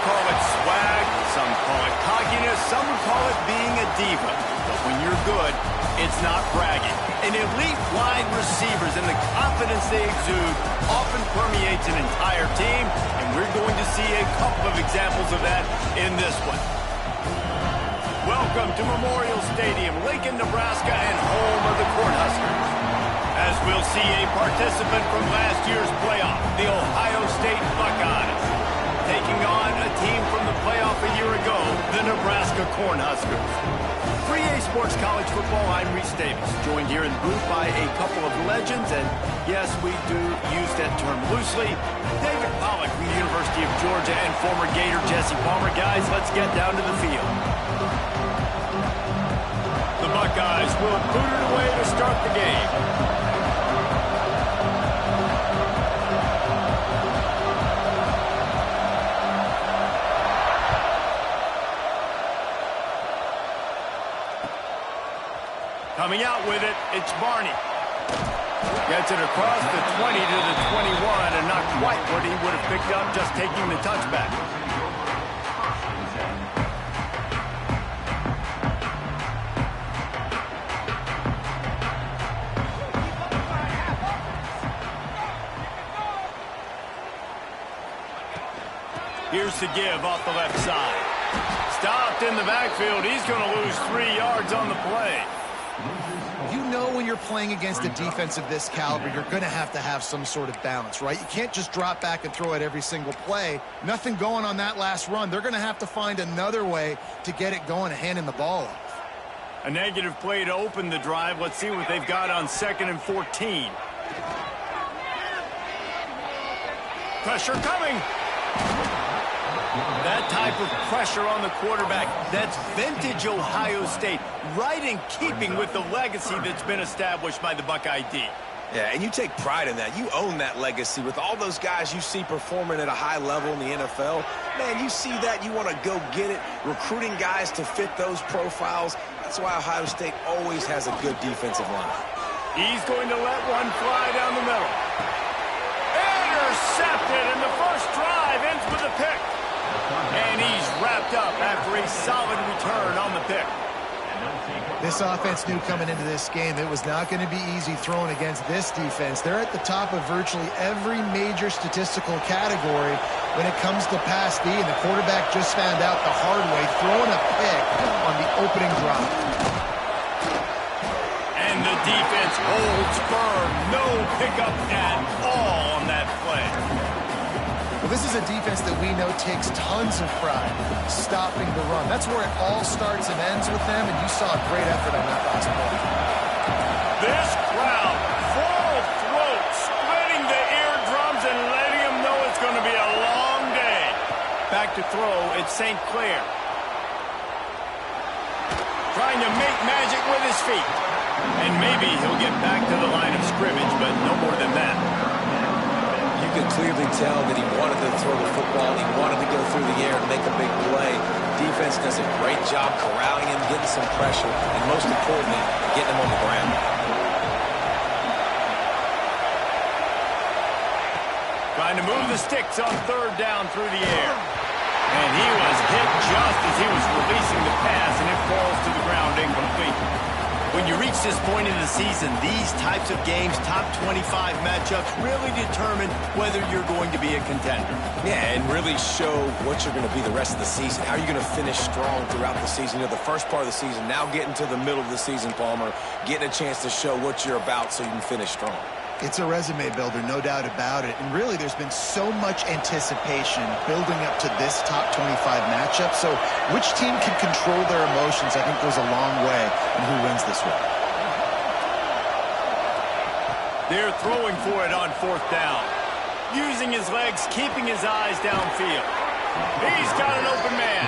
call it swag, some call it cockiness, some would call it being a diva. But when you're good, it's not bragging. An elite wide receivers and the confidence they exude often permeates an entire team, and we're going to see a couple of examples of that in this one. Welcome to Memorial Stadium, Lincoln, Nebraska, and home of the Cornhuskers. As we'll see a participant from last year's playoff, the Ohio State Buckeyes, taking on a team from the playoff a year ago, the Nebraska Cornhuskers. 3A Sports College Football, I'm Reese Davis, joined here in the booth by a couple of legends, and yes, we do use that term loosely. David Pollack from the University of Georgia and former Gator Jesse Palmer. Guys, let's get down to the field. The Buckeyes will boot it away to start the game. Coming out with it, it's Barney. Gets it across the 20 to the 21, and not quite what he would have picked up just taking the touchback. Here's the give off the left side. Stopped in the backfield. He's going to lose 3 yards on the play. You know when you're playing against a defense of this caliber, you're going to have some sort of balance, right? You can't just drop back and throw it every single play. Nothing going on that last run. They're going to have to find another way to get it going and handing the ball off. A negative play to open the drive. Let's see what they've got on 2nd and 14. Pressure coming. That type of pressure on the quarterback, that's vintage Ohio State, right in keeping with the legacy that's been established by the Buckeye D. Yeah, and you take pride in that. You own that legacy with all those guys you see performing at a high level in the NFL. Man, you see that, you want to go get it, recruiting guys to fit those profiles. That's why Ohio State always has a good defensive line. He's going to let one fly down the middle. Intercepted, and the first drive ends with a pick. And he's wrapped up after a solid return on the pick. This offense knew coming into this game it was not going to be easy throwing against this defense. They're at the top of virtually every major statistical category when it comes to pass D, and the quarterback just found out the hard way, throwing a pick on the opening drive. And the defense holds firm. No pickup at all on that play. Well, this is a defense that we know takes tons of pride stopping the run. That's where it all starts and ends with them, and you saw a great effort on that last play. This crowd, full throat, splitting the eardrums and letting them know it's going to be a long day. Back to throw, it's St. Clair. Trying to make magic with his feet. And maybe he'll get back to the line of scrimmage, but no more than that. You could clearly tell that he wanted to throw the football. He wanted to go through the air and make a big play. Defense does a great job corralling him, getting some pressure, and most importantly, getting him on the ground. Trying to move the sticks on 3rd down through the air. And he was hit just as he was releasing the pass, and it falls to the ground incomplete. When you reach this point in the season, these types of games, top 25 matchups, really determine whether you're going to be a contender. Yeah, and really show what you're going to be the rest of the season. How are you going to finish strong throughout the season? You know, the first part of the season, now getting to the middle of the season, Palmer, getting a chance to show what you're about so you can finish strong. It's a resume builder, no doubt about it. And really, there's been so much anticipation building up to this top 25 matchup. So which team can control their emotions, I think, goes a long way in who wins this one. They're throwing for it on 4th down. Using his legs, keeping his eyes downfield. He's got an open man.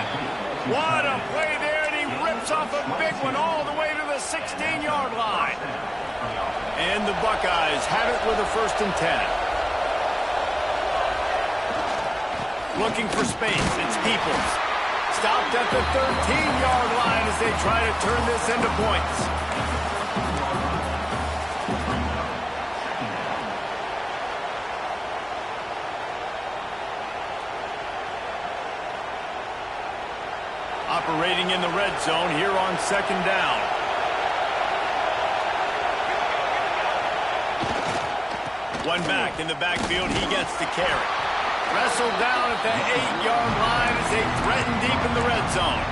What a play there, and he rips off a big one all the way to the 16-yard line. And the Buckeyes have it with a 1st and 10. Looking for space, it's Peoples. Stopped at the 13-yard line as they try to turn this into points. Operating in the red zone here on second down. One back in the backfield. He gets the carry. Wrestled down at the 8-yard line as they threaten deep in the red zone.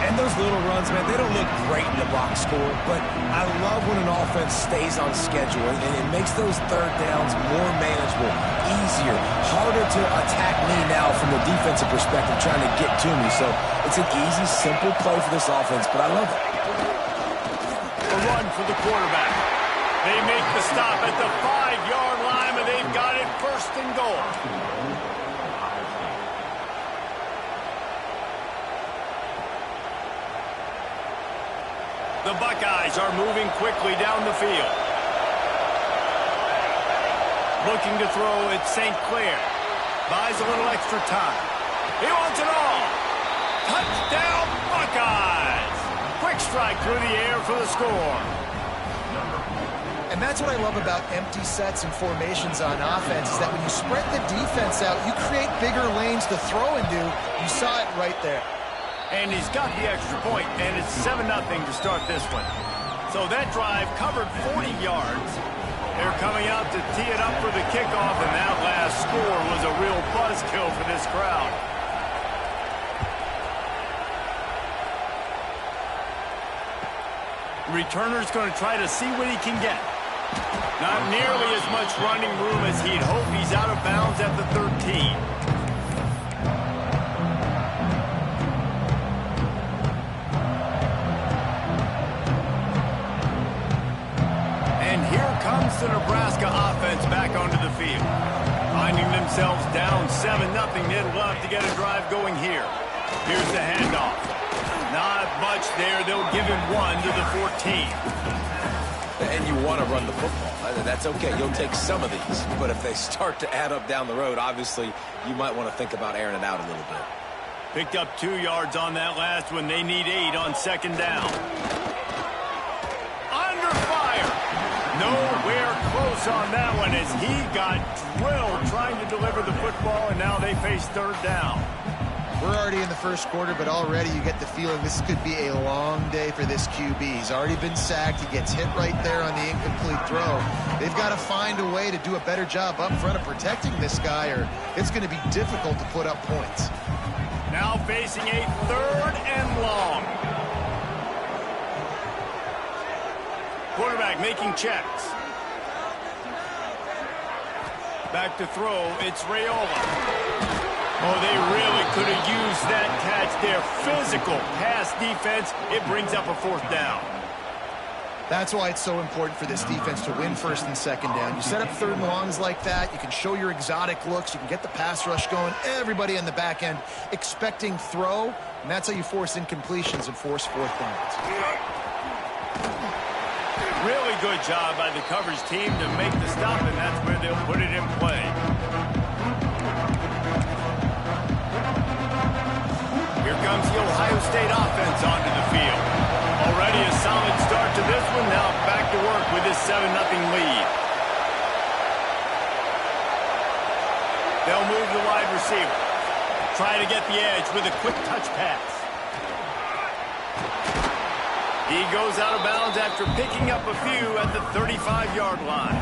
And those little runs, man, they don't look great in the box score, but I love when an offense stays on schedule, and it makes those third downs more manageable, easier, harder to attack me now from the defensive perspective trying to get to me. So it's an easy, simple play for this offense, but I love it. A run for the quarterback. They make the stop at the 5-yard line, but they've got it first and goal. The Buckeyes are moving quickly down the field. Looking to throw at St. Clair. Buys a little extra time. He wants it all. Touchdown, Buckeyes! Quick strike through the air for the score. And that's what I love about empty sets and formations on offense, is that when you spread the defense out, you create bigger lanes to throw into. You saw it right there. And he's got the extra point, and it's 7-0 to start this one. So that drive covered 40 yards. They're coming out to tee it up for the kickoff, and that last score was a real buzzkill for this crowd. Returner's going to try to see what he can get. Not nearly as much running room as he'd hope. He's out of bounds at the 13. Comes the Nebraska offense back onto the field. Finding themselves down 7-0, they'd love to get a drive going here. Here's the handoff. Not much there. They'll give him 1 to the 14. And you want to run the football. That's okay. You'll take some of these. But if they start to add up down the road, obviously, you might want to think about airing it out a little bit. Picked up 2 yards on that last one. They need 8 on second down. Under fire. Nowhere close on that one as he got drilled trying to deliver the football, and now they face third down. We're already in the first quarter, but already you get the feeling this could be a long day for this QB. He's already been sacked. He gets hit right there on the incomplete throw. They've got to find a way to do a better job up front of protecting this guy, or it's going to be difficult to put up points. Now facing a third and long. Quarterback making checks. Back to throw, it's Raiola. Oh, they really could have used that catch there. Physical pass defense. It brings up a fourth down. That's why it's so important for this defense to win first and second down. You set up third and longs like that. You can show your exotic looks. You can get the pass rush going. Everybody on the back end expecting throw, and that's how you force incompletions and force fourth downs. Really good job by the coverage team to make the stop, and that's where they'll put it in play. Here comes the Ohio State offense onto the field. Already a solid start to this one. Now back to work with this 7-0 lead. They'll move the wide receiver. Try to get the edge with a quick touch pass. He goes out of bounds after picking up a few at the 35-yard line.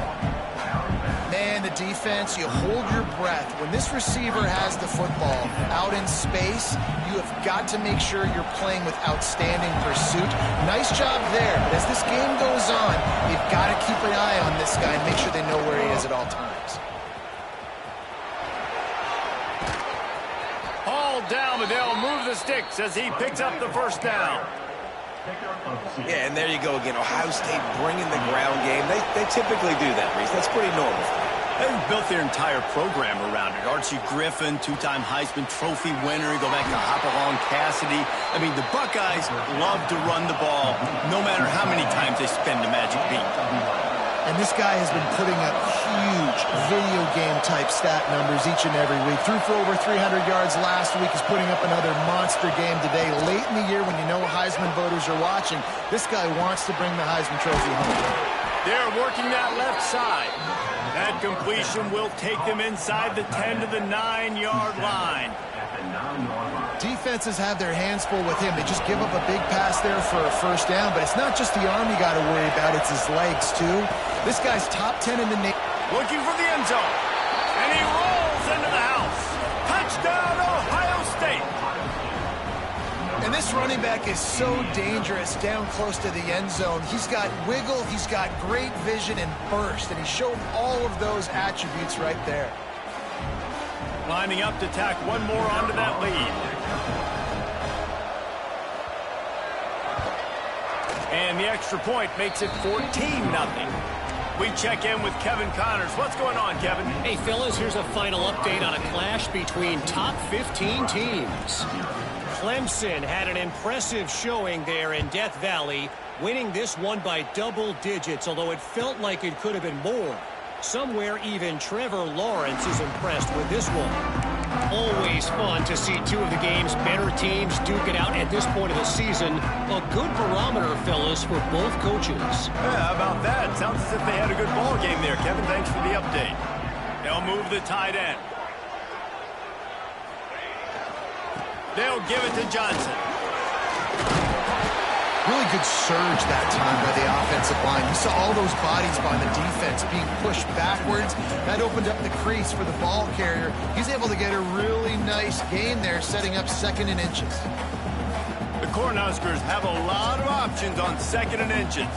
Man, the defense, you hold your breath. When this receiver has the football out in space, you have got to make sure you're playing with outstanding pursuit. Nice job there, but as this game goes on, you've got to keep an eye on this guy and make sure they know where he is at all times. Hauled down, but they'll move the sticks as he picks up the first down. Yeah, and there you go again. Ohio State bringing the ground game. They typically do that, Reese. That's pretty normal. They've built their entire program around it. Archie Griffin, 2-time Heisman Trophy winner. You go back to Hopalong Cassidy. I mean, the Buckeyes love to run the ball, no matter how many times they spend the magic beat. And this guy has been putting up huge video game-type stat numbers each and every week. Threw for over 300 yards last week. He's putting up another monster game today. Late in the year when you know Heisman voters are watching, this guy wants to bring the Heisman Trophy home. They're working that left side. That completion will take them inside the 10 to the 9-yard line. Defenses have their hands full with him. They just give up a big pass there for a first down, but it's not just the arm you got to worry about, it's his legs too. This guy's top 10 in the nation. Looking for the end zone, and he rolls into the house. Touchdown, Ohio State. And this running back is so dangerous down close to the end zone. He's got wiggle, he's got great vision and burst, and he showed all of those attributes right there. Lining up to tack one more onto that lead. And the extra point makes it 14-0. We check in with Kevin Connors. What's going on, Kevin? Hey, fellas, here's a final update on a clash between top 15 teams. Clemson had an impressive showing there in Death Valley, winning this one by double digits, although it felt like it could have been more. Somewhere even Trevor Lawrence is impressed with this one. Always fun to see two of the game's better teams duke it out at this point of the season. A good barometer, fellas, for both coaches. Yeah, how about that? Sounds as if they had a good ball game there, Kevin. Thanks for the update. They'll move the tight end. They'll give it to Johnson. Really good surge that time by the offensive line. You saw all those bodies by the defense being pushed backwards. That opened up the crease for the ball carrier. He's able to get a really nice gain there, setting up 2nd and inches. The Cornhuskers have a lot of options on 2nd and inches.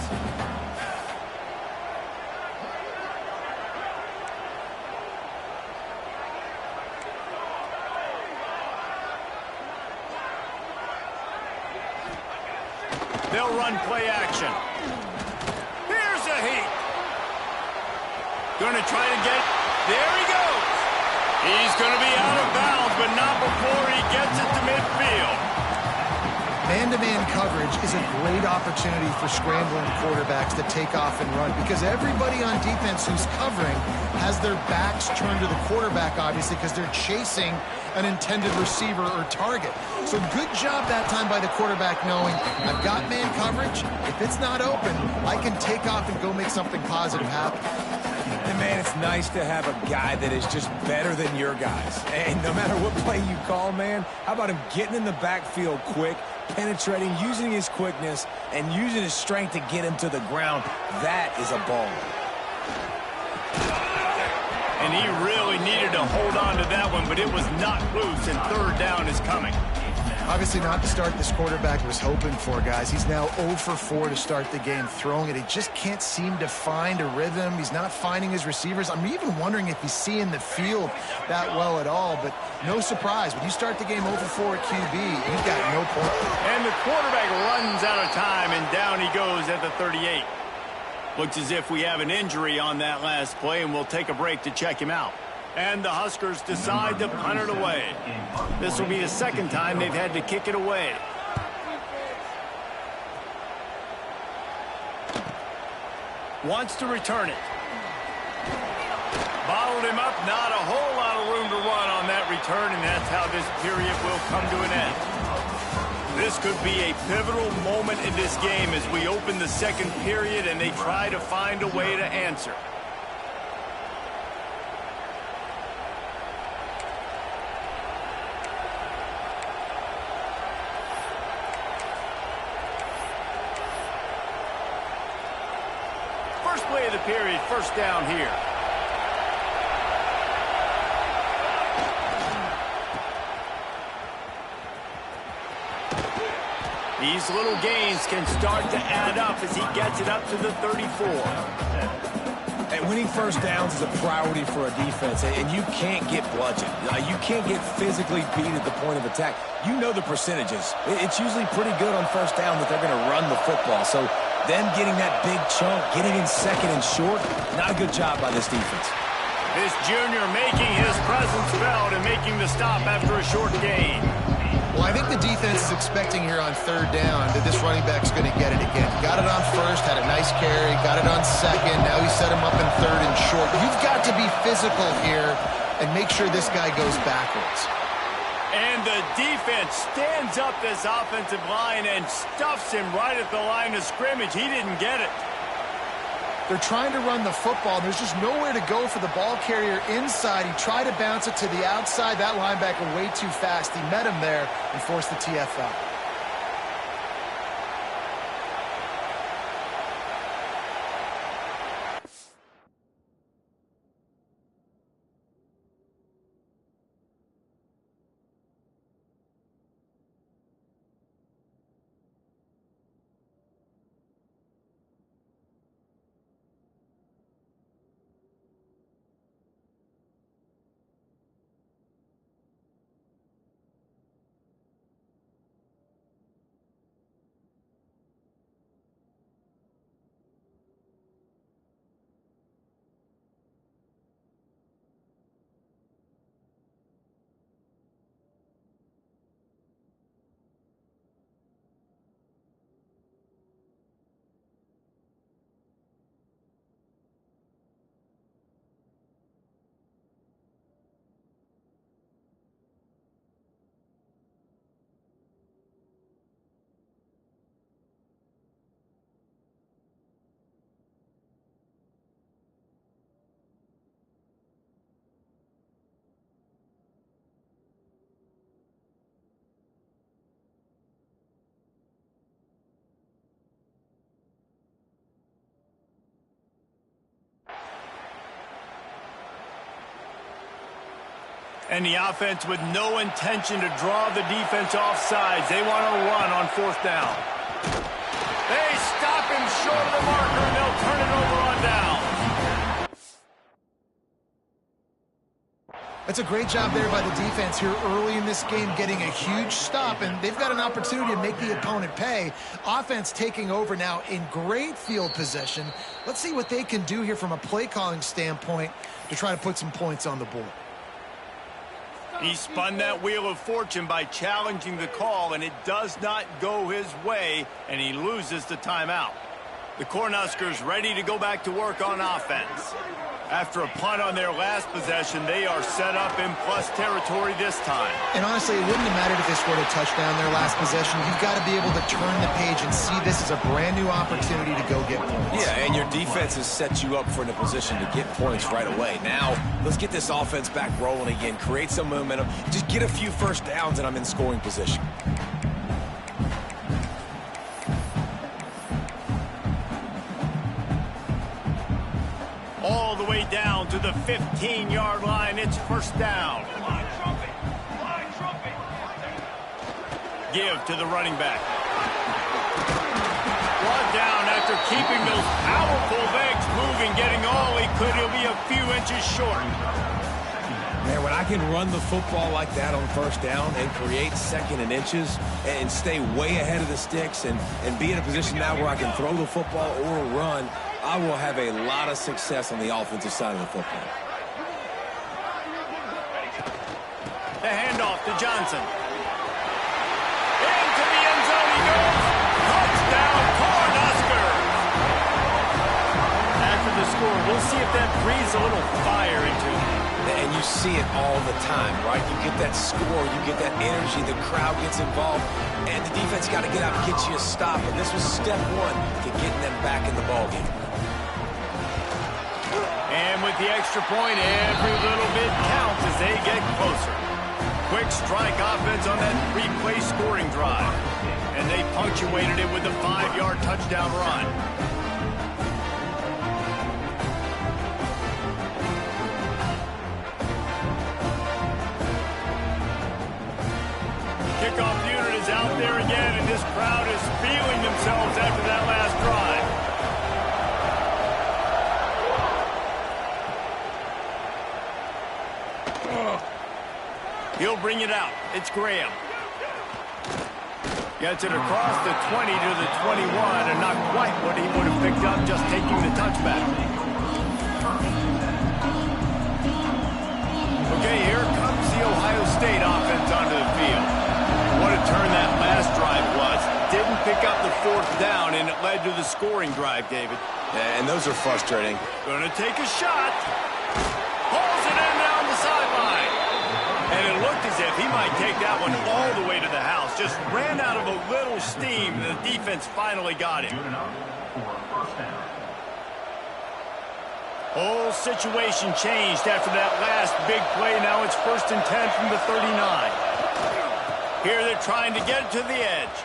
They'll run play action. Here's a heat. Going to try to get... There he goes. He's going to be out of bounds, but not before he gets it to midfield. Man-to-man coverage is a great opportunity for scrambling quarterbacks to take off and run because everybody on defense who's covering has their backs turned to the quarterback, obviously, because they're chasing an intended receiver or target. So good job that time by the quarterback knowing I've got man coverage. If it's not open, I can take off and go make something positive happen. And man, it's nice to have a guy that is just better than your guys. And no matter what play you call, man, how about him getting in the backfield quick, penetrating, using his quickness, and using his strength to get him to the ground. That is a ball. And he really needed to hold on to that one, but it was not loose, and 3rd down is coming. Obviously not the start this quarterback was hoping for, guys. He's now 0 for 4 to start the game throwing it. He just can't seem to find a rhythm. He's not finding his receivers. I'm even wondering if he's seeing the field that well at all, but no surprise. When you start the game 0 for 4 at QB, you've got no point. And the quarterback runs out of time, and down he goes at the 38. Looks as if we have an injury on that last play, and we'll take a break to check him out. And the Huskers decide to punt it away. This will be the 2nd time they've had to kick it away. Wants to return it. Bottled him up. Not a whole lot of room to run on that return, and that's how this period will come to an end. This could be a pivotal moment in this game as we open the 2nd period and they try to find a way to answer. First play of the period, 1st down here. These little gains can start to add up as he gets it up to the 34. And winning 1st downs is a priority for a defense, and you can't get bludgeoned. You can't get physically beat at the point of attack. You know the percentages. It's usually pretty good on 1st down that they're going to run the football. So them getting that big chunk, getting in 2nd and short, not a good job by this defense. This junior making his presence felt and making the stop after a short gain. Well, I think the defense is expecting here on 3rd down that this running back's going to get it again. Got it on 1st, had a nice carry, got it on 2nd. Now he set him up in 3rd and short. You've got to be physical here and make sure this guy goes backwards. And the defense stands up this offensive line and stuffs him right at the line of scrimmage. He didn't get it. They're trying to run the football. There's just nowhere to go for the ball carrier inside. He tried to bounce it to the outside. That linebacker way too fast. He met him there and forced the TFL. And the offense with no intention to draw the defense off sides. They want to run on 4th down. They stop him short of the marker, and they'll turn it over on down. That's a great job there by the defense here early in this game, getting a huge stop, and they've got an opportunity to make the opponent pay. Offense taking over now in great field position. Let's see what they can do here from a play calling standpoint to try to put some points on the board. He spun that wheel of fortune by challenging the call, and it does not go his way, and he loses the timeout. The Cornhuskers ready to go back to work on offense. After a punt on their last possession, they are set up in plus territory this time. And honestly, it wouldn't have mattered if they scored a touchdown their last possession. You've got to be able to turn the page and see this as a brand new opportunity to go get points. Yeah, and your defense has set you up for in a position to get points right away. Now, let's get this offense back rolling again, create some momentum, just get a few first downs, and I'm in scoring position. All the way down to the 15-yard line. It's 1st down. Give to the running back. Brought down after keeping those powerful legs moving, getting all he could. He'll be a few inches short. Man, when I can run the football like that on 1st down and create 2nd and inches and stay way ahead of the sticks and be in a position now where I can throw the football or run, I will have a lot of success on the offensive side of the football. The handoff to Johnson. Into the end zone he goes. Touchdown, Cornhuskers. After the score, we'll see if that breathes a little fire into him. And you see it all the time, right? You get that score, you get that energy, the crowd gets involved, and the defense got to get out and get you a stop. And this was step 1 to getting them back in the ballgame. And with the extra point, every little bit counts as they get closer. Quick strike offense on that 3-play scoring drive. And they punctuated it with a 5-yard touchdown run. Kickoff unit is out there again, and this crowd is feeling themselves after that last drive. He'll bring it out. It's Graham. Gets it across the 20 to the 21, and not quite what he would have picked up just taking the touchback. Okay, here comes the Ohio State offense onto the field. What a turn that last drive was. Didn't pick up the 4th down, and it led to the scoring drive, David. Yeah, and those are frustrating. Gonna take a shot. Pulls it in down the sideline. And it looked as if he might take that one all the way to the house. Just ran out of a little steam, and the defense finally got him. Whole situation changed after that last big play. Now it's 1st and 10 from the 39. Here they're trying to get it to the edge.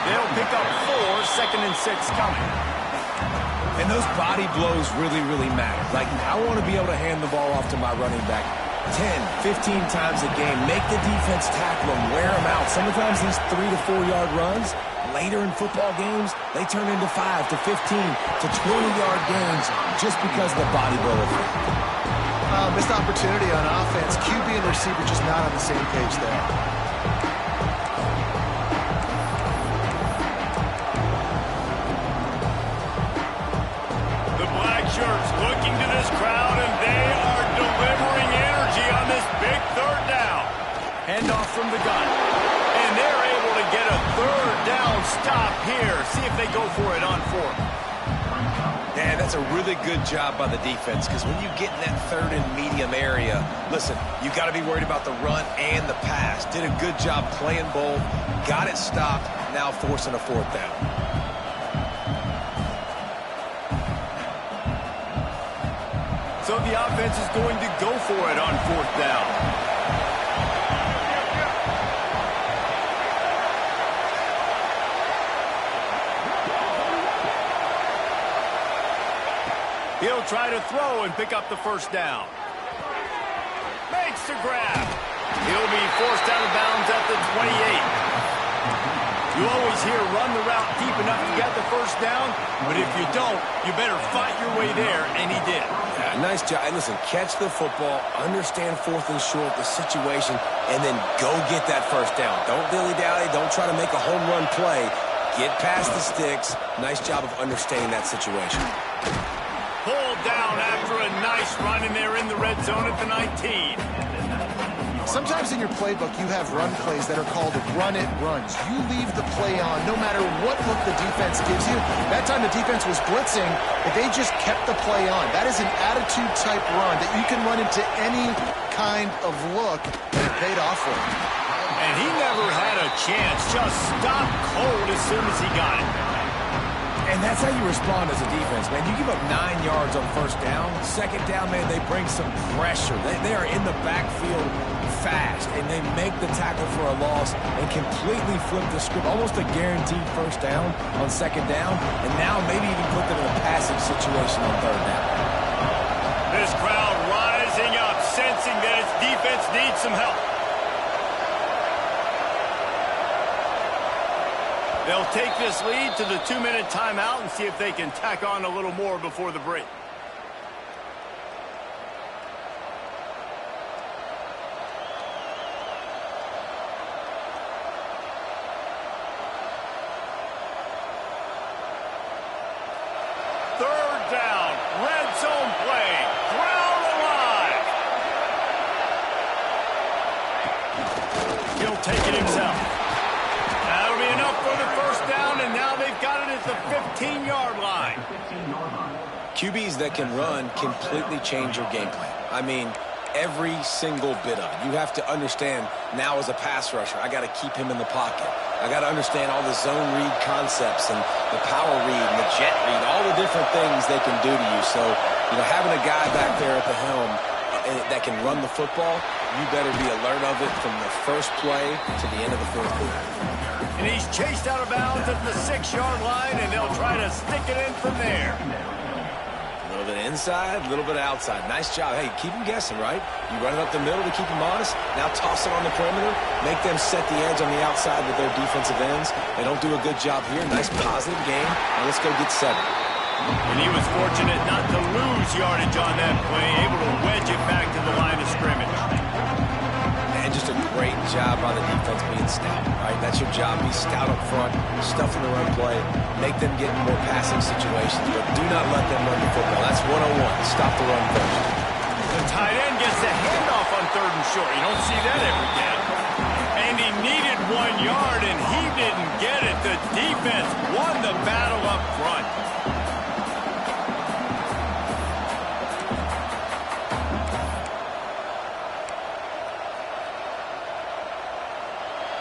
They'll pick up 4, 2nd and 6 coming. And those body blows really, really matter. Like, I want to be able to hand the ball off to my running back 10, 15 times a game. Make the defense tackle them, wear them out. Sometimes these 3 to 4 yard runs, later in football games, they turn into 5 to 15 to 20-yard gains just because of the body blow effect. Missed opportunity on offense. QB and the receiver just not on the same page there. The black shirts looking to this crowd, and they are delivering energy on this big 3rd down. Handoff from the gun. And they're able to get a 3rd down stop here. See if they go for it on 4th. Yeah, that's a really good job by the defense, because when you get in that 3rd and medium area, listen, you got to be worried about the run and the pass. Did a good job playing both, got it stopped, now forcing a 4th down. So the offense is going to go for it on 4th down. He'll try to throw and pick up the 1st down. Makes the grab. He'll be forced out of bounds at the 28. You always hear run the route deep enough to get the 1st down, but if you don't, you better fight your way there, and he did. Yeah, nice job. And listen, catch the football, understand 4th and short, the situation, and then go get that 1st down. Don't dilly-dally. Don't try to make a home run play. Get past the sticks. Nice job of understanding that situation. Pulled down after a nice run, and they're in the red zone at the 19. Sometimes in your playbook, you have run plays that are called run-it runs. You leave the play on no matter what look the defense gives you. That time the defense was blitzing, but they just kept the play on. That is an attitude-type run that you can run into any kind of look, and it paid off for him. And he never had a chance. Just stopped cold as soon as he got it. And that's how you respond as a defense, man. You give up 9 yards on 1st down. 2nd down, man, they bring some pressure. They are in the backfield fast, and they make the tackle for a loss and completely flip the script. Almost a guaranteed 1st down on 2nd down, and now maybe even put them in a passing situation on 3rd down. This crowd rising up, sensing that its defense needs some help. They'll take this lead to the 2-minute timeout and see if they can tack on a little more before the break. Third down, red zone play, crowd alive. He'll take it himself. That'll be enough for the 1st down, and now they've got it at the 15-yard line. QBs that can run completely change your game plan. I mean, every single bit of it. You have to understand now as a pass rusher, I got to keep him in the pocket. I got to understand all the zone read concepts and the power read and the jet read, all the different things they can do to you. So, having a guy back there at the helm that can run the football, you better be alert of it from the first play to the end of the 4th quarter. And he's chased out of bounds at the 6-yard line, and they'll try to stick it in from there. A little bit inside, a little bit outside. Nice job. Hey, keep them guessing, right? You run it up the middle to keep them honest. Now toss it on the perimeter. Make them set the edge on the outside with their defensive ends. They don't do a good job here. Nice positive game. Now let's go get 7. And he was fortunate not to lose yardage on that play, able to wedge it back to the line of scrimmage. And just a great job by the defense being stout, right? That's your job. Be stout up front, stuff in the run play, make them get in more passing situations, but do not let them run the football. That's 101. Stop the run first. The tight end gets the handoff on 3rd and short. You don't see that every day. And he needed 1 yard, and he didn't get it. The defense won the battle up front.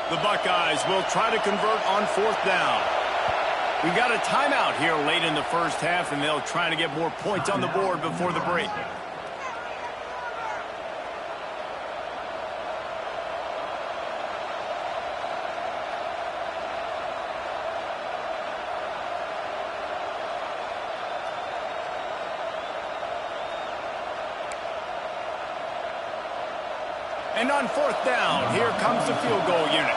The Buckeyes will try to convert on 4th down. We've got a timeout here late in the first half, and they'll try to get more points on the board before the break. And on fourth down, here comes the field goal unit.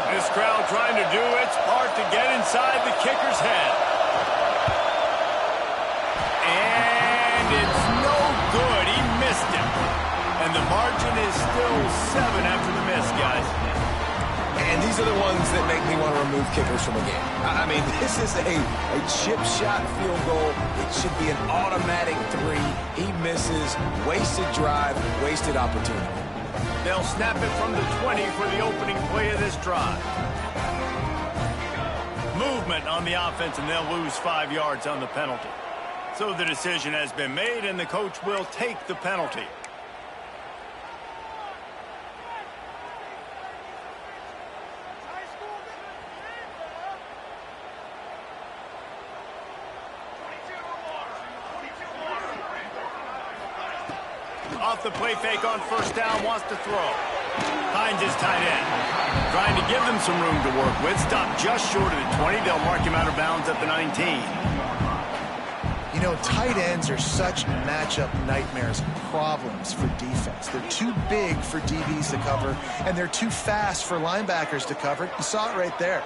This crowd trying to do its part to get inside the kicker's head. And it's no good. He missed it. And the margin is still 7 after the miss, guys. And these are the ones that make me want to remove kickers from a game. I mean, this is a chip shot field goal. It should be an automatic 3. He misses. Wasted drive, wasted opportunity. They'll snap it from the 20 for the opening play of this drive. Movement on the offense, and they'll lose 5 yards on the penalty. So the decision has been made, and the coach will take the penalty. Off the play fake on first down, wants to throw. Finds his tight end. Trying to give them some room to work with. Stopped just short of the 20. They'll mark him out of bounds at the 19. You know, tight ends are such matchup nightmares, problems for defense. They're too big for DBs to cover, and they're too fast for linebackers to cover. You saw it right there.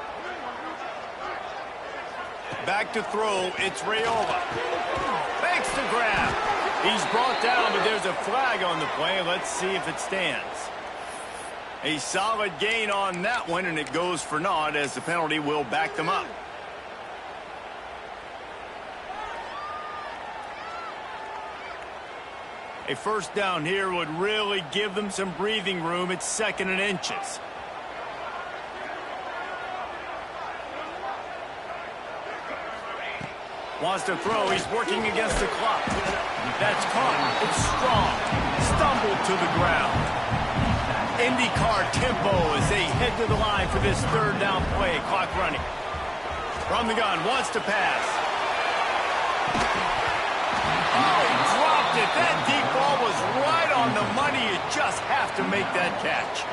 Back to throw, it's Raiola. Makes the grab. He's brought down, but there's a flag on the play. Let's see if it stands. A solid gain on that one, and it goes for naught as the penalty will back them up. A first down here would really give them some breathing room. It's 2nd and inches. Wants to throw. He's working against the clock. That's caught. It's strong. Stumbled to the ground. IndyCar tempo as they head to the line for this 3rd down play. Clock running. From the gun. Wants to pass. Oh, he dropped it. That deep ball was right on the money. You just have to make that catch.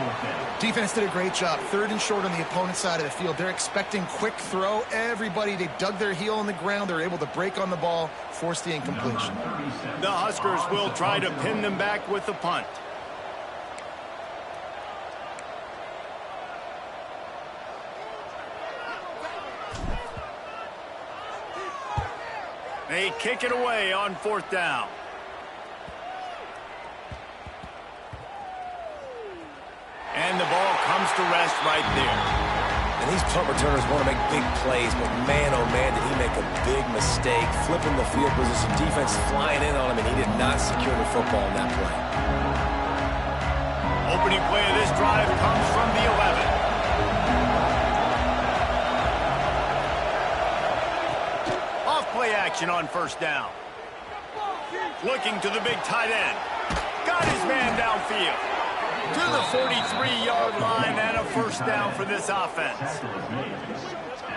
Defense did a great job. 3rd and short on the opponent's side of the field. They're expecting quick throw. Everybody, they dug their heel on the ground. They're able to break on the ball, force the incompletion. The Huskers will try to pin them back with the punt. They kick it away on 4th down. And the ball comes to rest right there. And these punt returners want to make big plays, but man, oh man, did he make a big mistake. Flipping the field position, defense flying in on him, and he did not secure the football in that play. Opening play of this drive comes from the 11. Play action on first down. Looking to the big tight end. Got his man downfield. To the 43-yard line and a first down for this offense.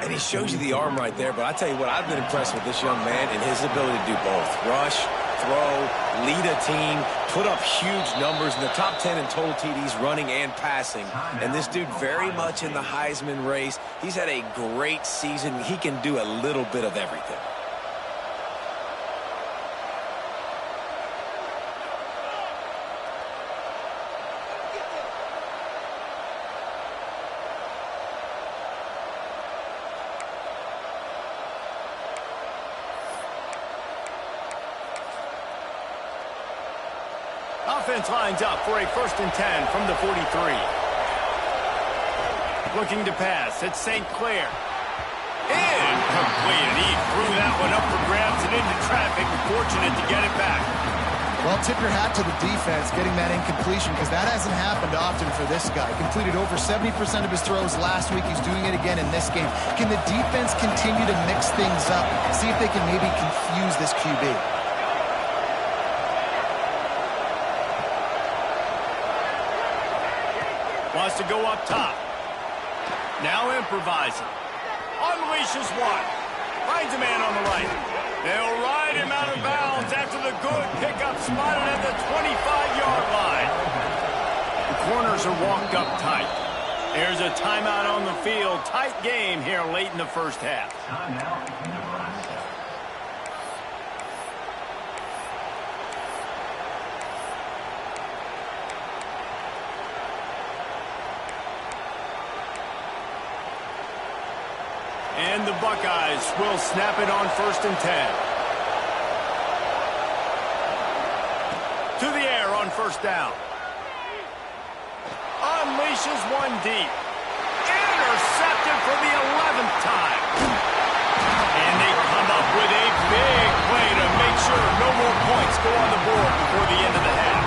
And he shows you the arm right there, but I tell you what, I've been impressed with this young man and his ability to do both. Rush, throw, lead a team, put up huge numbers in the top 10 in total TDs running and passing. And this dude very much in the Heisman race. He's had a great season. He can do a little bit of everything. Offense lines up for a 1st and 10 from the 43. Looking to pass. It's St. Clair. Incomplete. He threw that one up for grabs and into traffic. Fortunate to get it back. Well, tip your hat to the defense getting that incompletion, because that hasn't happened often for this guy. Completed over 70% of his throws last week. He's doing it again in this game. Can the defense continue to mix things up? See if they can maybe confuse this QB. Wants to go up top. Now improvising. unleashes one. Finds a man on the right. They'll ride him out of bounds after the good pickup spotted at the 25-yard line. The corners are walked up tight. There's a timeout on the field. Tight game here late in the first half. And the Buckeyes will snap it on 1st and 10. To the air on 1st down. Unleashes one deep. Intercepted for the 11th time. And they come up with a big play to make sure no more points go on the board before the end of the half.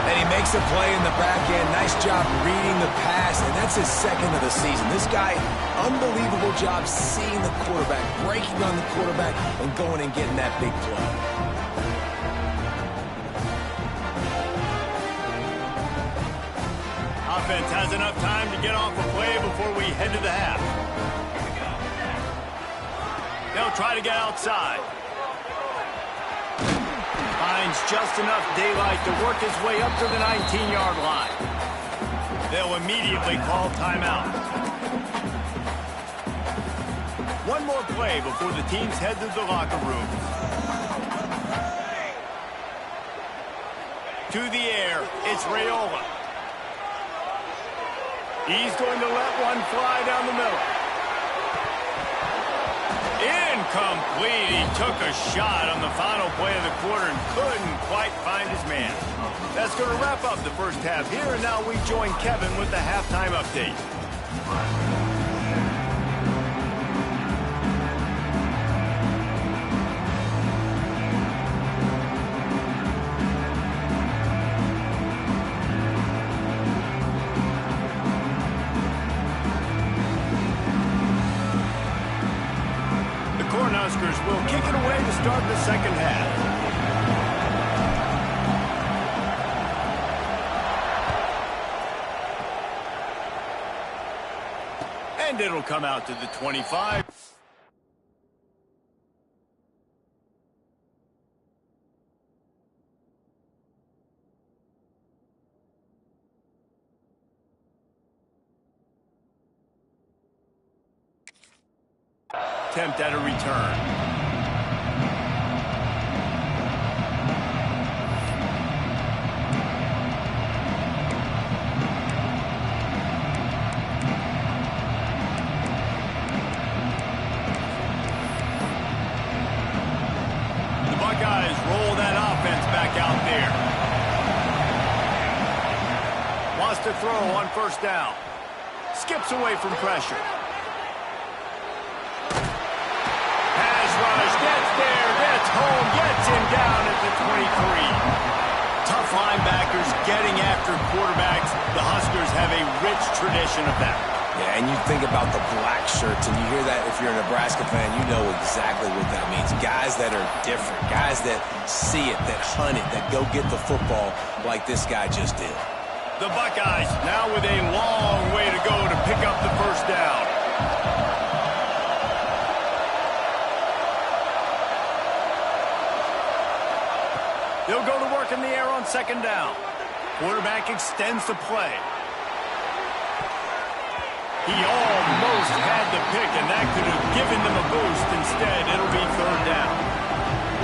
And he makes a play in the back end. Nice job reading the pass, and that's his 2nd of the season. This guy, unbelievable job seeing the quarterback, breaking on the quarterback, and going and getting that big play. Offense has enough time to get off a play before we head to the half. They'll try to get outside. Finds just enough daylight to work his way up to the 19-yard line. They'll immediately call timeout. One more play before the teams head to the locker room. To the air, it's Raiola. He's going to let one fly down the middle. Incomplete. He took a shot on the final play of the quarter and couldn't quite find his man. That's going to wrap up the first half here, and now we join Kevin with the halftime update. Cornhuskers will kick it away to start the second half. And it'll come out to the 25. Attempt at a return. The Buckeyes roll that offense back out there. Wants to throw on 1st down. Skips away from pressure. Gets there, gets home, gets him down at the 23. Tough linebackers getting after quarterbacks. The Huskers have a rich tradition of that. Yeah, and you think about the black shirts, and you hear that if you're a Nebraska fan, you know exactly what that means. Guys that are different, guys that see it, that hunt it, that go get the football like this guy just did. The Buckeyes now with a long way to go to pick up the 1st down. They'll go to work in the air on 2nd down. Quarterback extends the play. He almost had the pick, and that could have given them a boost. Instead, it'll be 3rd down.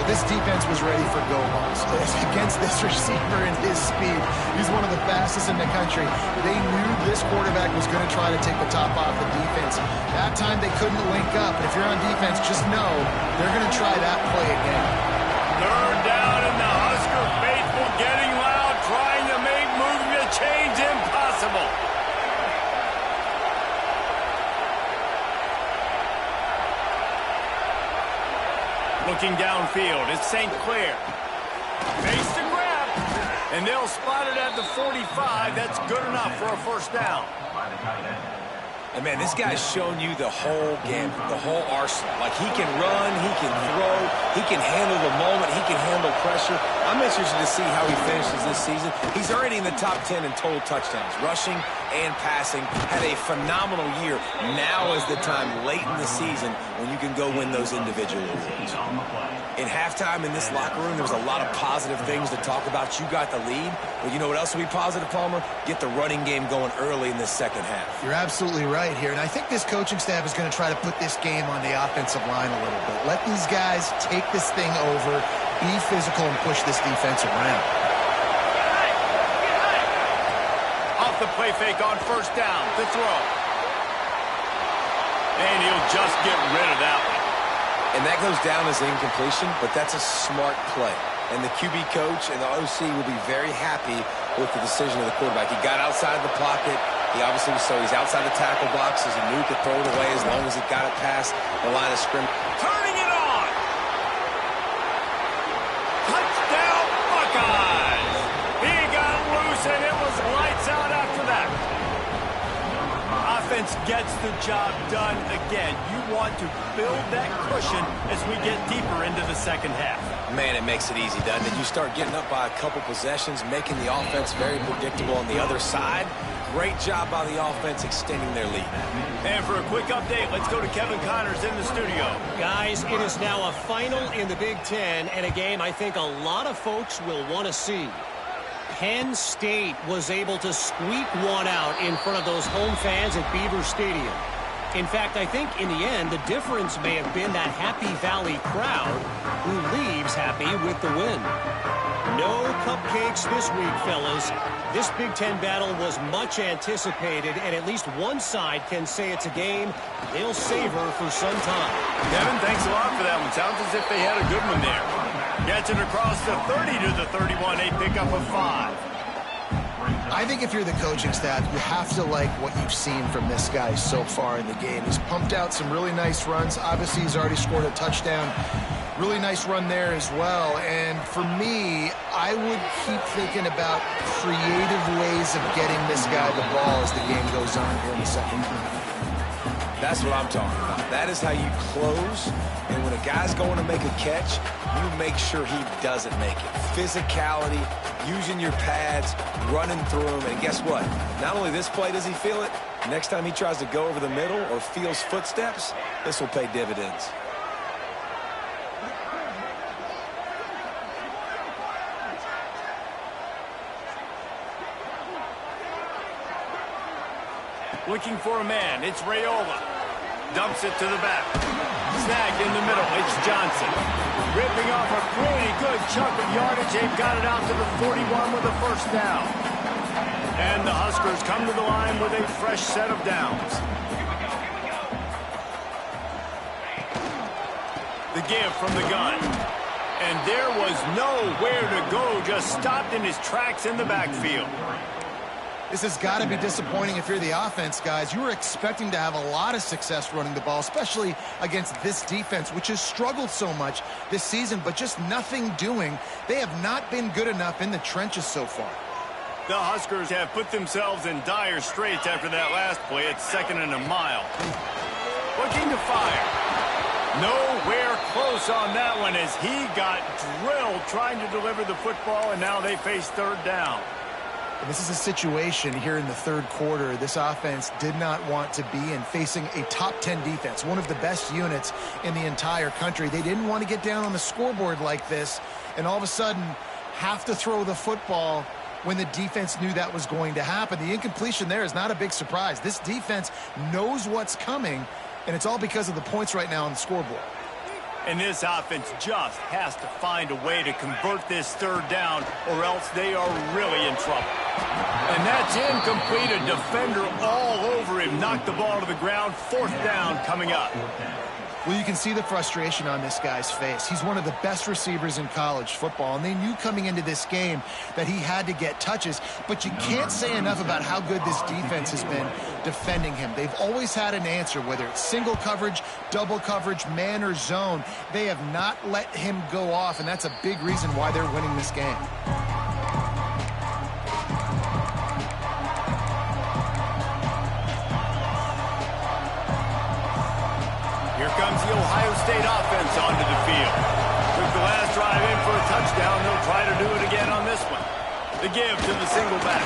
Well, this defense was ready for go balls against this receiver and his speed. He's one of the fastest in the country. They knew this quarterback was going to try to take the top off the defense. That time they couldn't link up. And if you're on defense, just know they're going to try that play again. 3rd down, and the Husker faithful getting loud, trying to make moving the chains impossible. Looking downfield, it's St. Clair. Face to grab, and they'll spot it at the 45. That's good enough for a 1st down. And, man, this guy's shown you the whole gambit, the whole arsenal. Like, he can run, he can throw, he can handle the moment, he can handle pressure. I'm interested to see how he finishes this season. He's already in the top 10 in total touchdowns, rushing and passing. Had a phenomenal year. Now is the time late in the season when you can go win those individual awards. In halftime in this locker room, there was a lot of positive things to talk about. You got the lead. Well, you know what else will be positive, Palmer? Get the running game going early in the second half. You're absolutely right here, and I think this coaching staff is going to try to put this game on the offensive line a little bit. Let these guys take this thing over, be physical, and push this defense around. Off the play fake on first down to throw. And he'll just get rid of that one. And that goes down as incompletion, but that's a smart play. And the QB coach and the OC will be very happy with the decision of the quarterback. He got outside the pocket. He obviously he's outside the tackle boxes. He knew he could throw it away as long as he got it past the line of scrimmage. Turning it on. Touchdown, Buckeyes. He got loose, and it was lights out after that. Offense gets the job done again. You want to build that cushion as we get deeper into the second half. Man, it makes it easy, doesn't it? You start getting up by a couple possessions, making the offense very predictable on the other side. Great job by the offense extending their lead. And for a quick update, let's go to Kevin Connors in the studio. Guys, it is now a final in the Big Ten, and a game I think a lot of folks will want to see. Penn State was able to squeak one out in front of those home fans at Beaver Stadium. In fact, I think in the end, the difference may have been that Happy Valley crowd who leaves happy with the win. No cupcakes this week, fellas. This Big Ten battle was much anticipated, and at least one side can say it's a game they'll savor for some time. Kevin, thanks a lot for that one. Sounds as if they had a good one there. Catching across the 30 to the 31, a pickup of 5. I think if you're the coaching staff, you have to like what you've seen from this guy so far in the game. He's pumped out some really nice runs. Obviously, he's already scored a touchdown. Really nice run there as well. And for me, I would keep thinking about creative ways of getting this guy the ball as the game goes on here in the second half. That's what I'm talking about. That is how you close. And when a guy's going to make a catch, you make sure he doesn't make it. Physicality, using your pads, running through them. And guess what? Not only this play does he feel it, next time he tries to go over the middle or feels footsteps, this will pay dividends. Looking for a man. It's Raiola. Dumps it to the back. Snag in the middle. It's Johnson. Ripping off a pretty good chunk of yardage. They've got it out to the 41 with a first down. And the Huskers come to the line with a fresh set of downs. The give from the gun. And there was nowhere to go. Just stopped in his tracks in the backfield. This has got to be disappointing if you're the offense, guys. You were expecting to have a lot of success running the ball, especially against this defense, which has struggled so much this season, but just nothing doing. They have not been good enough in the trenches so far. The Huskers have put themselves in dire straits after that last play. It's 2nd and a mile. Looking to fire. Nowhere close on that one as he got drilled trying to deliver the football, and now they face 3rd down. This is a situation here in the 3rd quarter this offense did not want to be in, facing a top 10 defense, one of the best units in the entire country. They didn't want to get down on the scoreboard like this and all of a sudden have to throw the football when the defense knew that was going to happen. The incompletion there is not a big surprise. This defense knows what's coming, and it's all because of the points right now on the scoreboard. And this offense just has to find a way to convert this 3rd down, or else they are really in trouble. And that's incomplete. A defender all over him. Knocked the ball to the ground. 4th down coming up. Well, you can see the frustration on this guy's face. He's one of the best receivers in college football, and they knew coming into this game that he had to get touches, but you can't say enough about how good this defense has been defending him. They've always had an answer, whether it's single coverage, double coverage, man or zone. They have not let him go off, and that's a big reason why they're winning this game. comes the Ohio State offense onto the field. Took the last drive in for a touchdown. They'll try to do it again on this one. The give to the single back.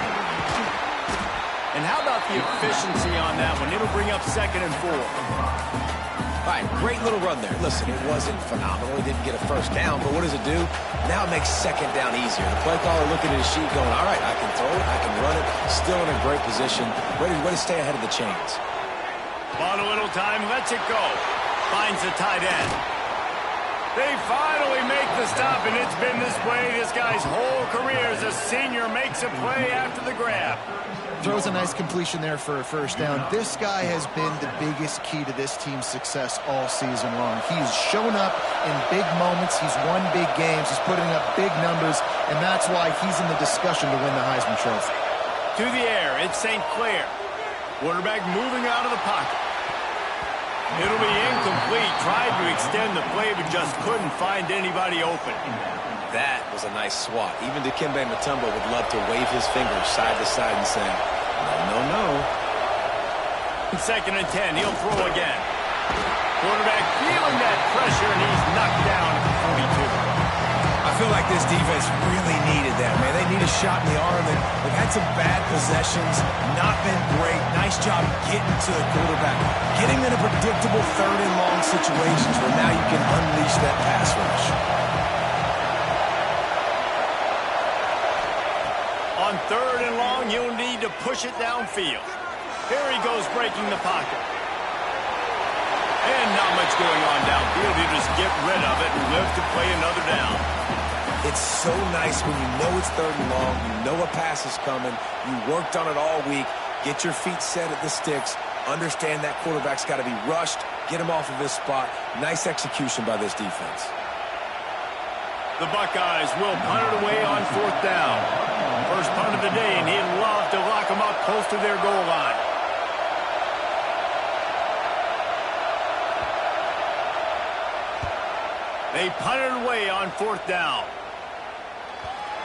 And how about the efficiency on that one? It'll bring up 2nd and 4. All right, great little run there. Listen, it wasn't phenomenal. He didn't get a first down, but what does it do? Now it makes 2nd down easier. The play caller looking at his sheet going, all right, I can throw it, I can run it. Still in a great position. Ready to stay ahead of the chains. Bought a little time, lets it go. Finds the tight end. They finally make the stop, and it's been this way this guy's whole career as a senior makes a play after the grab. Throws a nice completion there for a first down. This guy has been the biggest key to this team's success all season long. He's shown up in big moments. He's won big games. He's putting up big numbers, and that's why he's in the discussion to win the Heisman Trophy. To the air, it's St. Clair. Quarterback moving out of the pocket. It'll be incomplete. Tried to extend the play, but just couldn't find anybody open. That was a nice swat. Even Dikembe Mutombo would love to wave his fingers side to side and say, no, no, no. 2nd and 10, he'll throw again. Quarterback feeling that pressure, and he's knocked down at the 42. I feel like this defense really needed that, man. They need a shot in the arm. They've had some bad possessions, not been great. Nice job getting to the quarterback, getting in a predictable 3rd and long situations where now you can unleash that pass rush. On 3rd and long, you'll need to push it downfield. Here he goes breaking the pocket. And not much going on downfield. You just get rid of it and live to play another down. It's so nice when you know it's 3rd and long, you know a pass is coming, you worked on it all week, get your feet set at the sticks, understand that quarterback's got to be rushed, get him off of his spot. Nice execution by this defense. The Buckeyes will punt it away on 4th down. First punt of the day, and he'd love to lock them up close to their goal line. They punt it away on 4th down.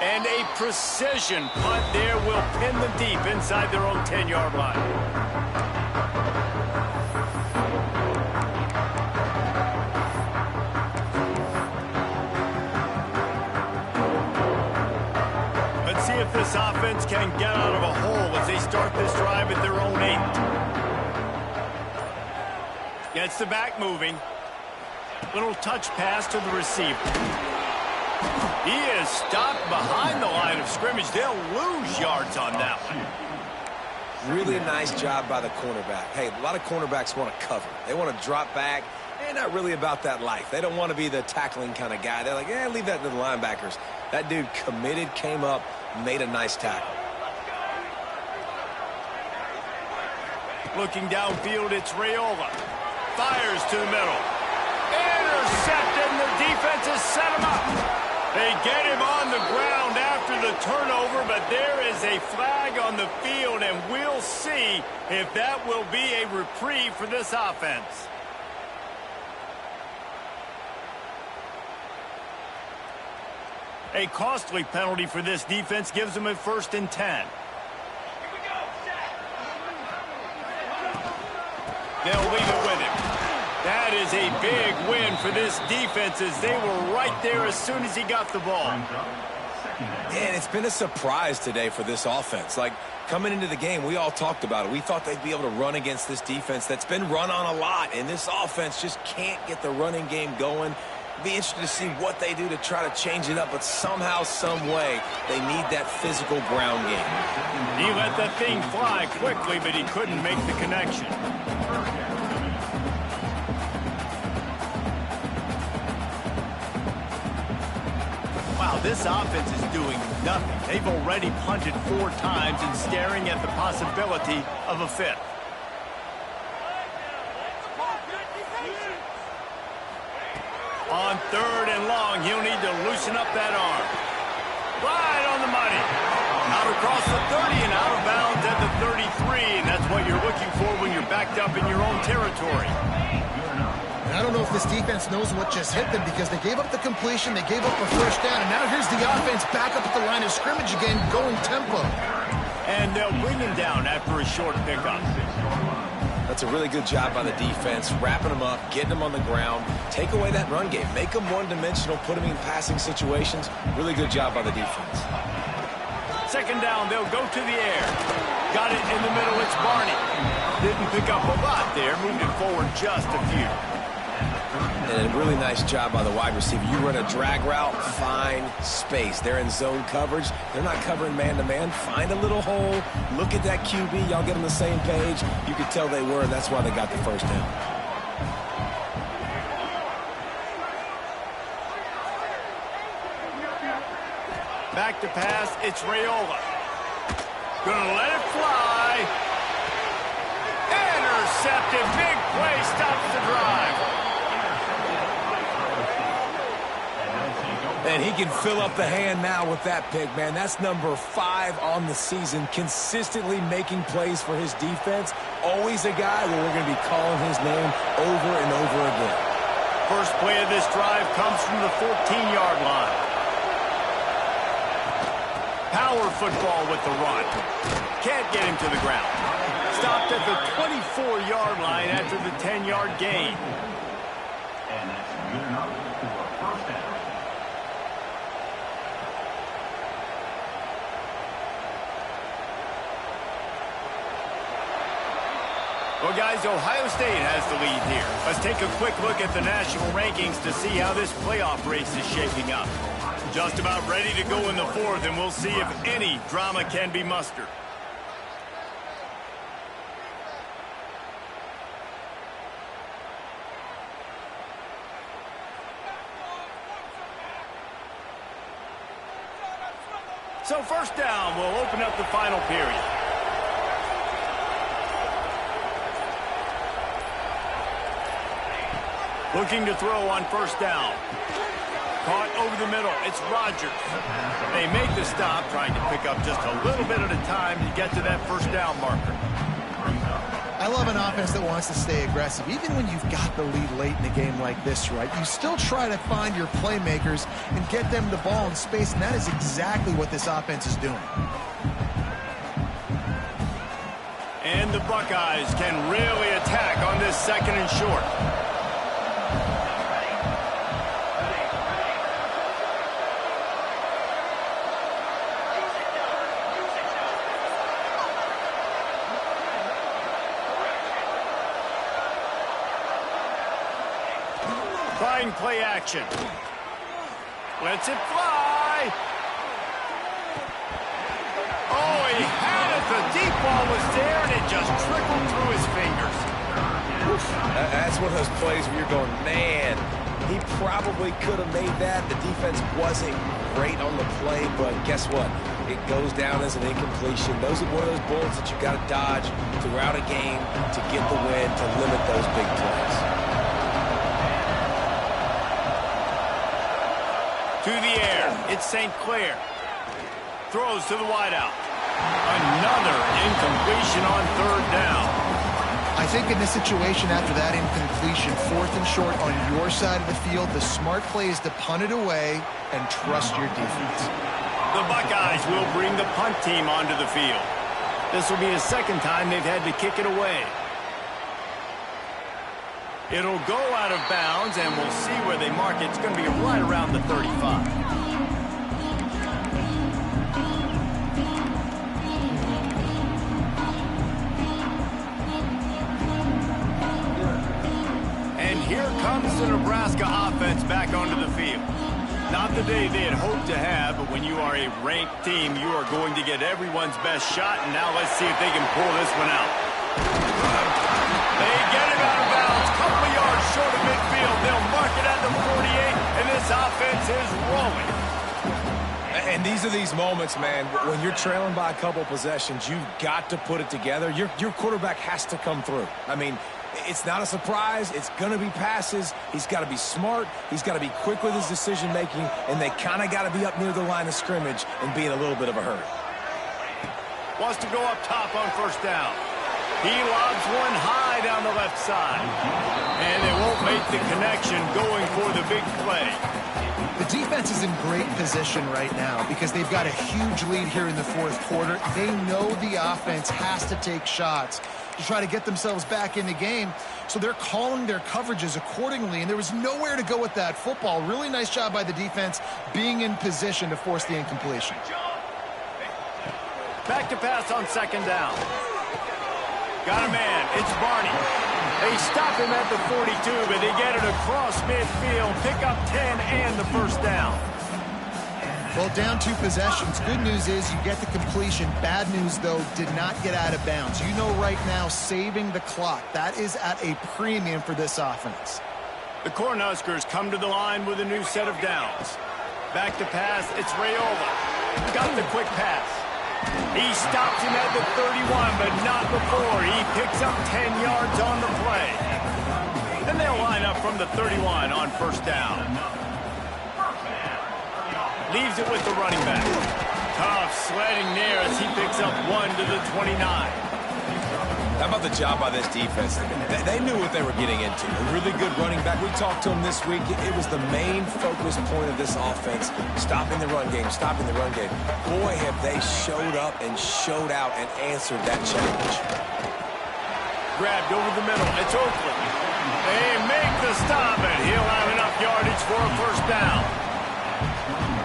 And a precision punt there will pin them deep inside their own 10-yard line. Let's see if this offense can get out of a hole as they start this drive at their own 8. Gets the back moving. Little touch pass to the receiver. He is stopped behind the line of scrimmage. They'll lose yards on that one. Really nice job by the cornerback. Hey, a lot of cornerbacks want to cover. They want to drop back. They're not really about that life. They don't want to be the tackling kind of guy. They're like, leave that to the linebackers. That dude committed, came up, made a nice tackle. Looking downfield, it's Raiola. Fires to the middle. Intercepted, and the defense has set him up. They get him on the ground after the turnover, but there is a flag on the field, and we'll see if that will be a reprieve for this offense. A costly penalty for this defense gives them a 1st and 10. They'll leave it with him. That is a big win for this defense as they were right there as soon as he got the ball. And it's been a surprise today for this offense. Like, coming into the game, we all talked about it. We thought they'd be able to run against this defense that's been run on a lot, and this offense just can't get the running game going. It'll be interesting to see what they do to try to change it up, but somehow, some way, they need that physical ground game. He let that thing fly quickly, but he couldn't make the connection. Wow, this offense is doing nothing. They've already punted 4 times and staring at the possibility of a 5th. On 3rd and long, he'll need to loosen up that arm. Right on the money. Out across the 30 and out of bounds at the 33, and that's what you're looking for when you're backed up in your own territory. I don't know if this defense knows what just hit them because they gave up the completion, they gave up a first down, and now here's the offense back up at the line of scrimmage again, going tempo. And they'll bring him down after a short pickup. That's a really good job by the defense, wrapping them up, getting them on the ground, take away that run game, make them one-dimensional, put them in passing situations. Really good job by the defense. Second down, they'll go to the air. Got it in the middle, it's Barney. Didn't pick up a lot there, moved it forward just a few. And a really nice job by the wide receiver. You run a drag route, find space. They're in zone coverage. They're not covering man-to-man. Find a little hole. Look at that QB. Y'all get on the same page. You could tell they were, and that's why they got the first down. Back to pass, it's Raiola. Gonna let it fly. Intercepted. Big play, stops the drive. And he can fill up the hand now with that pick, man. That's number 5 on the season, consistently making plays for his defense. Always a guy where we're going to be calling his name over and over again. First play of this drive comes from the 14-yard line. Power football with the run. Can't get him to the ground. Stopped at the 24-yard line after the 10-yard gain. And that's good enough for a first down. Well, guys, Ohio State has the lead here. Let's take a quick look at the national rankings to see how this playoff race is shaping up. Just about ready to go in the fourth, and we'll see if any drama can be mustered. So first down, we'll open up the final period. Looking to throw on first down. Caught over the middle. It's Rodgers. They make the stop, trying to pick up just a little bit at a time to get to that first down marker. I love an offense that wants to stay aggressive. Even when you've got the lead late in a game like this, right, you still try to find your playmakers and get them the ball in space, and that is exactly what this offense is doing. And the Buckeyes can really attack on this second and short. Trying play action. Lets it fly. Oh, he had it. The deep ball was there, and it just trickled through his fingers. That's one of those plays where you're going, man, he probably could have made that. The defense wasn't great on the play, but guess what? It goes down as an incompletion. Those are one of those bullets that you got to dodge throughout a game to get the win, to limit those big plays. To the air, it's St. Clair. Throws to the wideout. Another incompletion on third down. I think in this situation, after that incompletion, fourth and short on your side of the field, the smart play is to punt it away and trust your defense. The Buckeyes will bring the punt team onto the field. This will be the second time they've had to kick it away. It'll go out of bounds, and we'll see where they mark it. It's going to be right around the 35. And here comes the Nebraska offense back onto the field. Not the day they had hoped to have, but when you are a ranked team, you are going to get everyone's best shot, and now let's see if they can pull this one out. They get it out of bounds, couple of yards short of midfield. They'll mark it at the 48, and this offense is rolling. And these are these moments, man, when you're trailing by a couple possessions, you've got to put it together. Your quarterback has to come through. I mean, it's not a surprise. It's going to be passes. He's got to be smart. He's got to be quick with his decision-making, and they kind of got to be up near the line of scrimmage and be in a little bit of a hurry. Wants to go up top on first down. He lobs one high down the left side. And they won't make the connection going for the big play. The defense is in great position right now because they've got a huge lead here in the fourth quarter. They know the offense has to take shots to try to get themselves back in the game. So they're calling their coverages accordingly, and there was nowhere to go with that football. Really nice job by the defense being in position to force the incompletion. Back to pass on second down. Got a man. It's Barney. They stop him at the 42, but they get it across midfield. Pick up 10 and the first down. Well, down 2 possessions. Good news is you get the completion. Bad news, though, did not get out of bounds. You know right now, saving the clock, that is at a premium for this offense. The Cornhuskers come to the line with a new set of downs. Back to pass, it's Rayola. Got the quick pass. He stops him at the 31, but not before. He picks up 10 yards on the play. Then they'll line up from the 31 on first down. Leaves it with the running back. Tough sledding there as he picks up 1 to the 29. How about the job by this defense? They knew what they were getting into. A really good running back. We talked to him this week. It was the main focus point of this offense. Stopping the run game, stopping the run game. Boy, have they showed up and showed out and answered that challenge. Grabbed over the middle. It's Oakland. They make the stop, and he'll have enough yardage for a first down.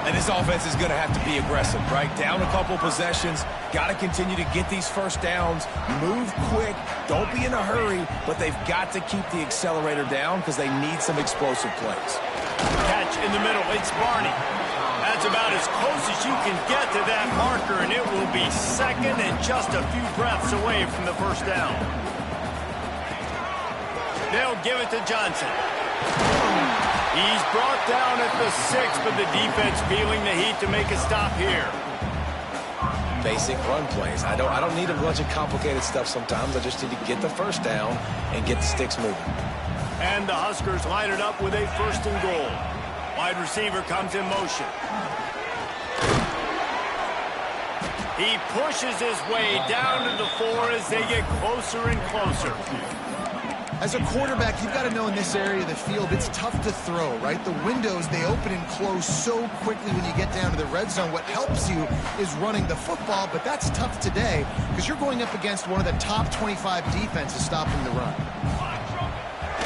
And this offense is going to have to be aggressive, right? Down a couple possessions. Got to continue to get these first downs. Move quick. Don't be in a hurry. But they've got to keep the accelerator down because they need some explosive plays. Catch in the middle. It's Barney. That's about as close as you can get to that marker, and it will be second and just a few breaths away from the first down. They'll give it to Johnson. He's brought down at the 6, but the defense feeling the heat to make a stop here. Basic run plays. I don't need a bunch of complicated stuff sometimes. I just need to get the first down and get the sticks moving. And the Huskers line it up with a first and goal. Wide receiver comes in motion. He pushes his way down to the 4 as they get closer and closer. As a quarterback, you've got to know in this area of the field, it's tough to throw, right? The windows, they open and close so quickly when you get down to the red zone. What helps you is running the football, but that's tough today because you're going up against one of the top 25 defenses stopping the run.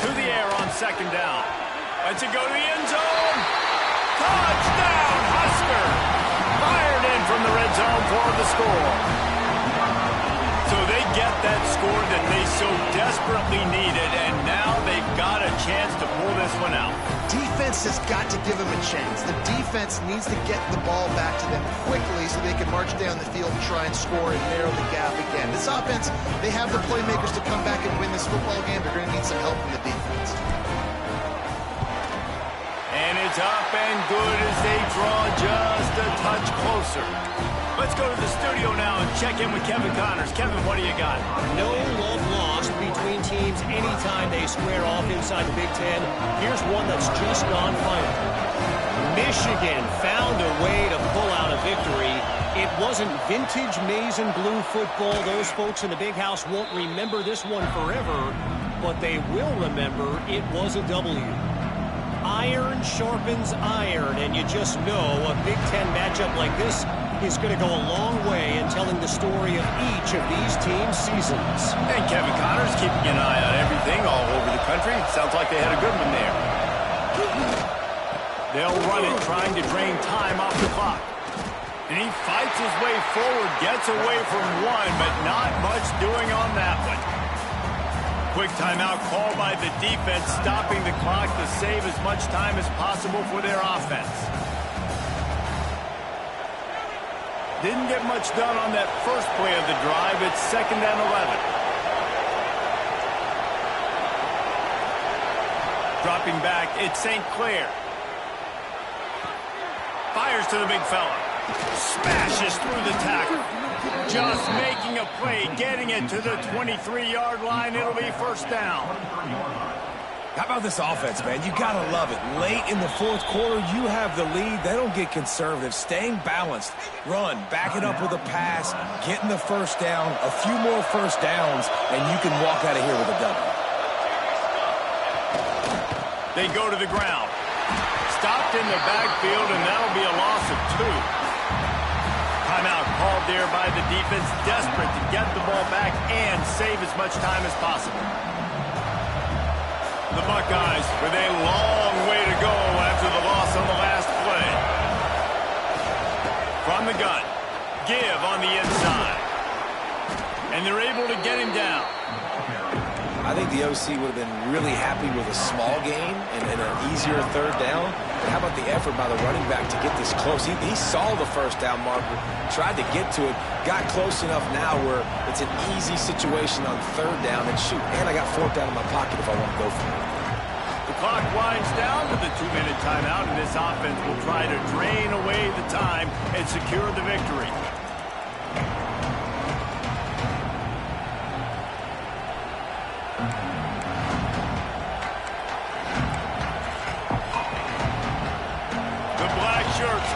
To the air on second down. Let's it go to the end zone. Touchdown, Husker! Fired in from the red zone for the score. So they get that score that they so desperately needed, and now they've got a chance to pull this one out. Defense has got to give them a chance. The defense needs to get the ball back to them quickly so they can march down the field and try and score and narrow the gap again. This offense, they have the playmakers to come back and win this football game. They're going to need some help from the defense. And it's up and good as they draw just a touch closer. Let's go to the studio now and check in with Kevin Connors. Kevin, what do you got? No love lost between teams anytime they square off inside the Big Ten. Here's one that's just gone final. Michigan found a way to pull out a victory. It wasn't vintage maize and blue football. Those folks in the big house won't remember this one forever, but they will remember it was a W. Iron sharpens iron, and you just know a Big Ten matchup like this is going to go a long way in telling the story of each of these teams' seasons. And Kevin Connors keeping an eye on everything all over the country. Sounds like they had a good one there. They'll run it, trying to drain time off the clock. And he fights his way forward, gets away from one, but not much doing on that one. Quick timeout called by the defense, stopping the clock to save as much time as possible for their offense. Didn't get much done on that first play of the drive. It's second and 11. Dropping back, it's St. Clair. Fires to the big fella. Smashes through the tackle. Just making a play, getting it to the 23-yard line. It'll be first down. How about this offense, man? You got to love it. Late in the fourth quarter, you have the lead. They don't get conservative. Staying balanced. Run, back it up with a pass, getting the first down, a few more first downs, and you can walk out of here with a W. They go to the ground. Stopped in the backfield, and that'll be a loss of 2. Timeout called there by the defense, desperate to get the ball back and save as much time as possible. The Buckeyes with a long way to go after the loss on the last play. From the gun, give on the inside. And they're able to get him down. I think the OC would have been really happy with a small gain and an easier third down. But how about the effort by the running back to get this close? He saw the first down marker, tried to get to it, got close enough now where it's an easy situation on third down. And shoot, and I got fourth down in my pocket if I want to go for it. The clock winds down to the 2-minute timeout, and this offense will try to drain away the time and secure the victory.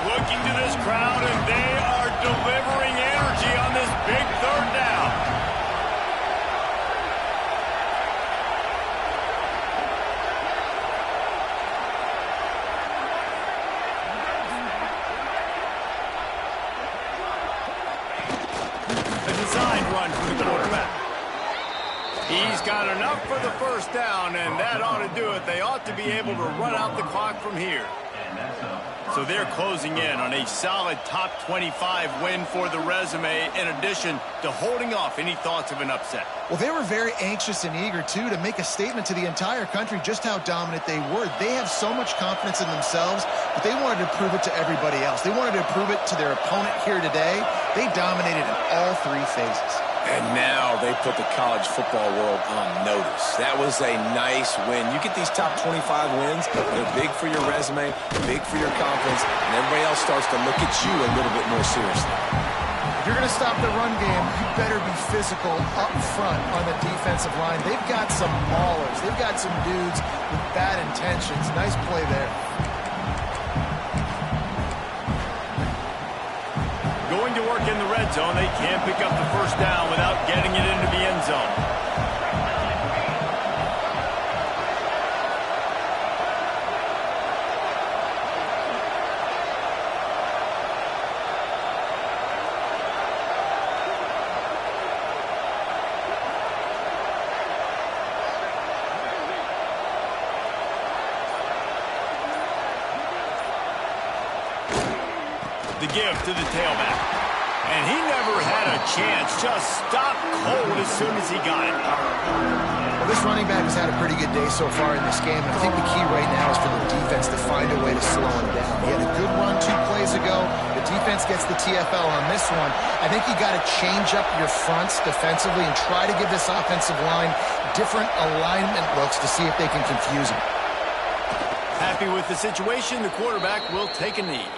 Looking to this crowd, and they are delivering energy on this big third down. A designed run for the quarterback. He's got enough for the first down, and that ought to do it. They ought to be able to run out the clock from here. So they're closing in on a solid top 25 win for the resume, in addition to holding off any thoughts of an upset. Well, they were very anxious and eager, too, to make a statement to the entire country just how dominant they were. They have so much confidence in themselves, but they wanted to prove it to everybody else. They wanted to prove it to their opponent here today. They dominated in all three phases. And now they put the college football world on notice. That was a nice win. You get these top 25 wins, they're big for your resume, big for your confidence, and everybody else starts to look at you a little bit more seriously. If you're going to stop the run game, you better be physical up front on the defensive line. They've got some maulers. They've got some dudes with bad intentions. Nice play there. Going to work in the red zone. They can't pick up the first down without getting it into the end zone. The give to the tailback. And he never had a chance. Just stopped cold as soon as he got it. Well, this running back has had a pretty good day so far in this game. And I think the key right now is for the defense to find a way to slow him down. He had a good run 2 plays ago. The defense gets the TFL on this one. I think you got to change up your fronts defensively and try to give this offensive line different alignment looks to see if they can confuse him. Happy with the situation, the quarterback will take a knee.